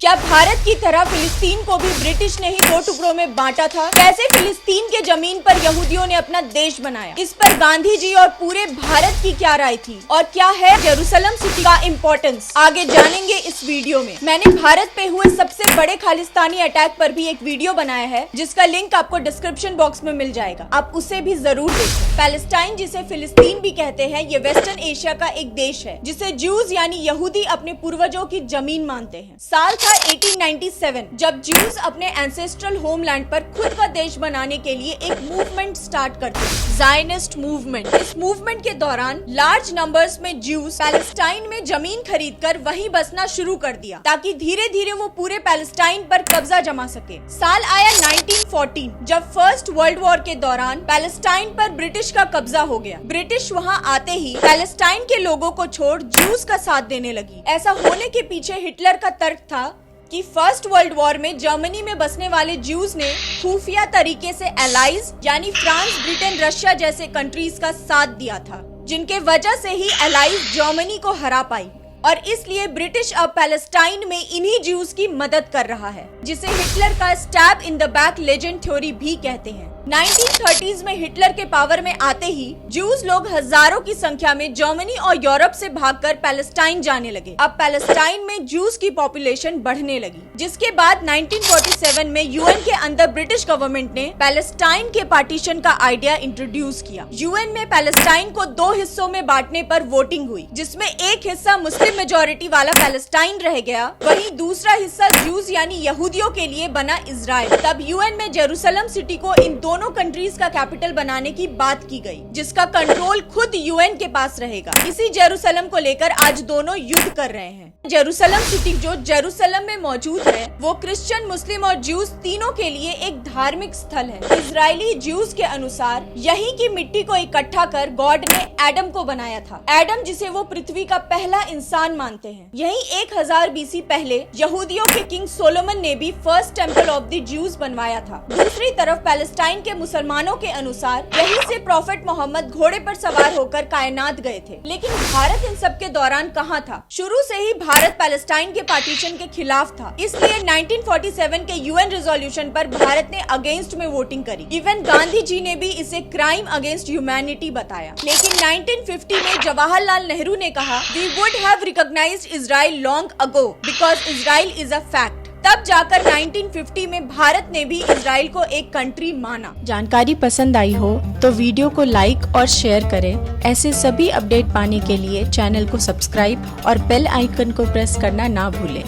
क्या भारत की तरह फिलिस्तीन को भी ब्रिटिश ने ही दो टुकड़ों में बांटा था? कैसे फिलिस्तीन के जमीन पर यहूदियों ने अपना देश बनाया? इस पर गांधी जी और पूरे भारत की क्या राय थी और क्या है जेरूसलम सिटी का इम्पोर्टेंस, आगे जानेंगे इस वीडियो में। मैंने भारत पे हुए सबसे बड़े खालिस्तानी अटैक पर भी एक वीडियो बनाया है, जिसका लिंक आपको डिस्क्रिप्शन बॉक्स में मिल जाएगा, आप उसे भी जरूर देखें। पैलेस्टाइन, जिसे फिलिस्तीन भी कहते हैं, ये वेस्टर्न एशिया का एक देश है जिसे ज्यूज यानी यहूदी अपने पूर्वजों की जमीन मानते हैं। साल 1897 जब ज्यूज अपने एंसेस्ट्रल होमलैंड पर खुद का देश बनाने के लिए एक मूवमेंट स्टार्ट करते हैं, ज़ायनिस्ट मूवमेंट। इस मूवमेंट के दौरान लार्ज नंबर्स में ज्यूज पैलेस्टाइन में जमीन खरीदकर वहीं बसना शुरू कर दिया, ताकि धीरे धीरे वो पूरे पैलेस्टाइन पर कब्जा जमा सके। साल आया 1914 जब फर्स्ट वर्ल्ड वॉर के दौरान पैलेस्टाइन पर ब्रिटिश का कब्जा हो गया। ब्रिटिश वहाँ आते ही पैलेस्टाइन के लोगों को छोड़ ज्यूज का साथ देने लगी। ऐसा होने के पीछे हिटलर का तर्क था कि फर्स्ट वर्ल्ड वॉर में जर्मनी में बसने वाले ज्यूज ने खुफिया तरीके से एलाइज यानी फ्रांस, ब्रिटेन, रशिया जैसे कंट्रीज का साथ दिया था, जिनके वजह से ही एलाइज जर्मनी को हरा पाई। और इसलिए ब्रिटिश अब पैलेस्टाइन में इन्हीं ज्यूज की मदद कर रहा है, जिसे हिटलर का stab in the back legend theory भी कहते हैं। 1930s में हिटलर के पावर में आते ही ज्यूज लोग हजारों की संख्या में जर्मनी और यूरोप से भागकर पैलेस्टाइन जाने लगे। अब पैलेस्टाइन में ज्यूज की पॉपुलेशन बढ़ने लगी, जिसके बाद 1947 में यूएन के अंदर ब्रिटिश गवर्नमेंट ने पैलेस्टाइन के पार्टीशन का आइडिया इंट्रोड्यूस किया। यूएन में पैलेस्टाइन को दो हिस्सों में बांटने पर वोटिंग हुई, जिसमें एक हिस्सा मुस्लिम मेजोरिटी वाला पैलेस्टाइन रह गया, वहीं दूसरा हिस्सा ज्यूज यानी यहूदियों के लिए बना इजराइल। तब यूएन में जेरूसलम सिटी को इन दोनों कंट्रीज का कैपिटल बनाने की बात की गई, जिसका कंट्रोल खुद यूएन के पास रहेगा। इसी जेरूसलम को लेकर आज दोनों युद्ध कर रहे हैं। जेरूसलम सिटी जो जेरूसलम में मौजूद है, वो क्रिश्चियन, मुस्लिम और ज्यूज तीनों के लिए एक धार्मिक स्थल है। इजरायली ज्यूज के अनुसार यहीं की मिट्टी को इकट्ठा कर गॉड ने एडम को बनाया था। एडम, जिसे वो पृथ्वी का पहला इंसान मानते हैं। यहीं 1000 बीसी पहले यहूदियों के किंग सोलोमन ने भी first temple of the Jews बनवाया था। दूसरी तरफ पैलेस्टाइन के मुसलमानों के अनुसार यहीं से प्रॉफेट मोहम्मद घोड़े पर सवार होकर कायनात गए थे। लेकिन भारत इन सब के दौरान कहाँ था? शुरू से ही भारत पैलेस्टाइन के पार्टीशन के खिलाफ था, इसलिए 1947 के यूएन रेजोल्यूशन पर भारत ने अगेंस्ट में वोटिंग करी। इवन गांधी जी ने भी इसे क्राइम अगेंस्ट ह्यूमैनिटी बताया। लेकिन 1950 में जवाहरलाल नेहरू ने कहा, we would have recognised Israel long ago because Israel is a fact. तब जाकर 1950 में भारत ने भी इजराइल को एक कंट्री माना। जानकारी पसंद आई हो तो वीडियो को लाइक और शेयर करें। ऐसे सभी अपडेट पाने के लिए चैनल को सब्सक्राइब और बेल आइकन को प्रेस करना ना भूलें।